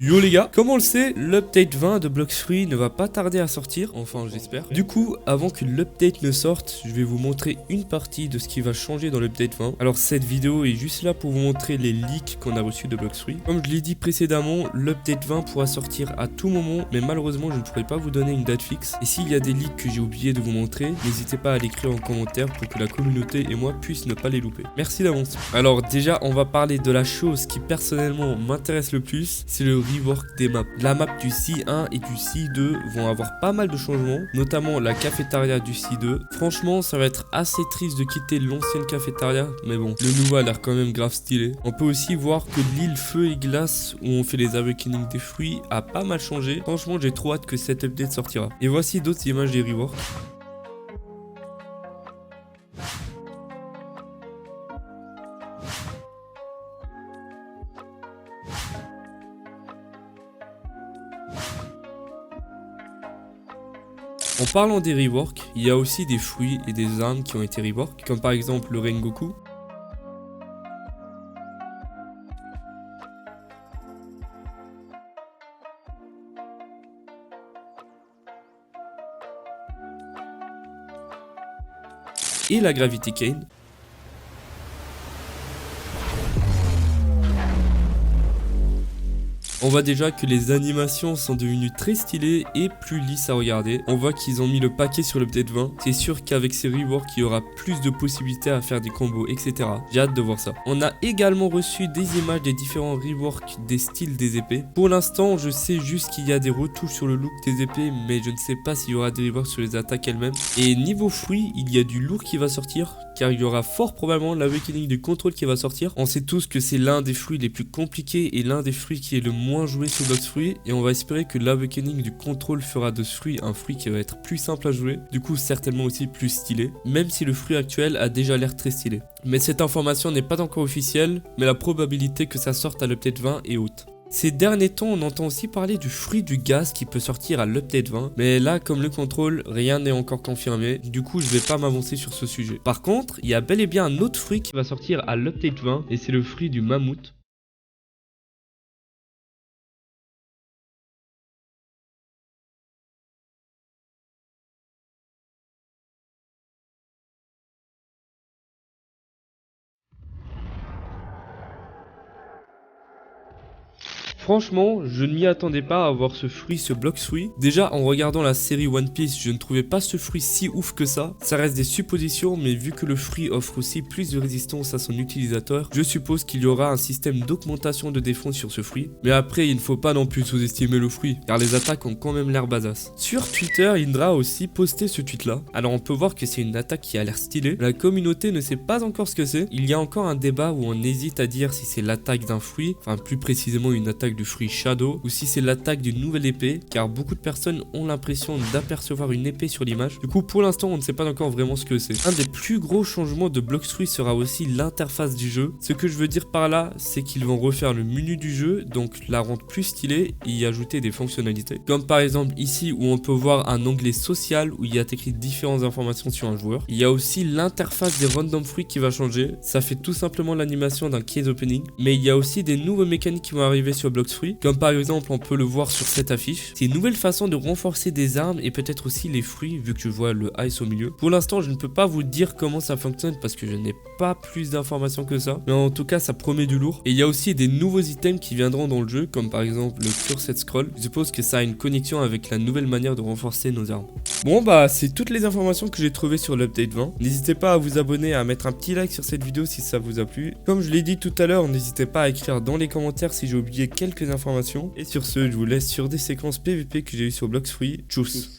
Yo les gars, comme on le sait, l'update 20 de Blox-Fruits ne va pas tarder à sortir, enfin j'espère. Du coup, avant que l'update ne sorte, je vais vous montrer une partie de ce qui va changer dans l'update 20. Alors cette vidéo est juste là pour vous montrer les leaks qu'on a reçus de Blox-Fruits. Comme je l'ai dit précédemment, l'update 20 pourra sortir à tout moment, mais malheureusement je ne pourrai pas vous donner une date fixe. Et s'il y a des leaks que j'ai oublié de vous montrer, n'hésitez pas à l'écrire en commentaire pour que la communauté et moi puissent ne pas les louper. Merci d'avance. Alors déjà, on va parler de la chose qui personnellement m'intéresse le plus, c'est le rework des maps. La map du C1 et du C2 vont avoir pas mal de changements, notamment la cafétéria du C2. Franchement, ça va être assez triste de quitter l'ancienne cafétéria, mais bon, le nouveau a l'air quand même grave stylé. On peut aussi voir que l'île Feu et Glace, où on fait les awakening des fruits, a pas mal changé. Franchement, j'ai trop hâte que cette update sortira. Et voici d'autres images des reworks. En parlant des reworks, il y a aussi des fruits et des armes qui ont été rework, comme par exemple le Rengoku. Et la Gravity Cane. On voit déjà que les animations sont devenues très stylées et plus lisses à regarder. On voit qu'ils ont mis le paquet sur l'update 20. C'est sûr qu'avec ces reworks, il y aura plus de possibilités à faire des combos, etc. J'ai hâte de voir ça. On a également reçu des images des différents reworks des styles des épées. Pour l'instant, je sais juste qu'il y a des retouches sur le look des épées, mais je ne sais pas s'il y aura des reworks sur les attaques elles-mêmes. Et niveau fruits, il y a du lourd qui va sortir, car il y aura fort probablement l'awakening du contrôle qui va sortir. On sait tous que c'est l'un des fruits les plus compliqués et l'un des fruits qui est le moins joué sur Blox-Fruits, et on va espérer que l'awakening du contrôle fera de ce fruit un fruit qui va être plus simple à jouer, du coup certainement aussi plus stylé, même si le fruit actuel a déjà l'air très stylé. Mais cette information n'est pas encore officielle, mais la probabilité que ça sorte à l'update 20 est haute. Ces derniers temps, on entend aussi parler du fruit du gaz qui peut sortir à l'update 20, mais là, comme le contrôle, rien n'est encore confirmé, du coup je vais pas m'avancer sur ce sujet. Par contre, il y a bel et bien un autre fruit qui va sortir à l'update 20, et c'est le fruit du mammouth. Franchement, je ne m'y attendais pas à voir ce fruit, ce Blox-Fruits. Déjà, en regardant la série One Piece, je ne trouvais pas ce fruit si ouf que ça. Ça reste des suppositions, mais vu que le fruit offre aussi plus de résistance à son utilisateur, je suppose qu'il y aura un système d'augmentation de défense sur ce fruit. Mais après, il ne faut pas non plus sous-estimer le fruit, car les attaques ont quand même l'air badass. Sur Twitter, Indra a aussi posté ce tweet-là. Alors on peut voir que c'est une attaque qui a l'air stylée. La communauté ne sait pas encore ce que c'est. Il y a encore un débat où on hésite à dire si c'est l'attaque d'un fruit, enfin plus précisément une attaque du fruit Shadow, ou si c'est l'attaque d'une nouvelle épée, car beaucoup de personnes ont l'impression d'apercevoir une épée sur l'image. Du coup, pour l'instant, on ne sait pas encore vraiment ce que c'est. Un des plus gros changements de Blox-Fruits sera aussi l'interface du jeu. Ce que je veux dire par là, c'est qu'ils vont refaire le menu du jeu, donc la rendre plus stylée et y ajouter des fonctionnalités. Comme par exemple ici où on peut voir un onglet social où il y a écrit différentes informations sur un joueur. Il y a aussi l'interface des random fruits qui va changer. Ça fait tout simplement l'animation d'un case opening, mais il y a aussi des nouvelles mécaniques qui vont arriver sur Blox-Fruits, comme par exemple on peut le voir sur cette affiche. C'est une nouvelle façon de renforcer des armes et peut-être aussi les fruits, vu que je vois le ice au milieu. Pour l'instant, je ne peux pas vous dire comment ça fonctionne parce que je n'ai pas plus d'informations que ça, mais en tout cas ça promet du lourd. Et il y a aussi des nouveaux items qui viendront dans le jeu, comme par exemple le cursed scroll. Je suppose que ça a une connexion avec la nouvelle manière de renforcer nos armes. Bon bah c'est toutes les informations que j'ai trouvées sur l'update 20. N'hésitez pas à vous abonner, à mettre un petit like sur cette vidéo si ça vous a plu. Comme je l'ai dit tout à l'heure, n'hésitez pas à écrire dans les commentaires si j'ai oublié quelques informations. Et sur ce, je vous laisse sur des séquences PVP que j'ai eues sur Blox-Fruits. Tchuss.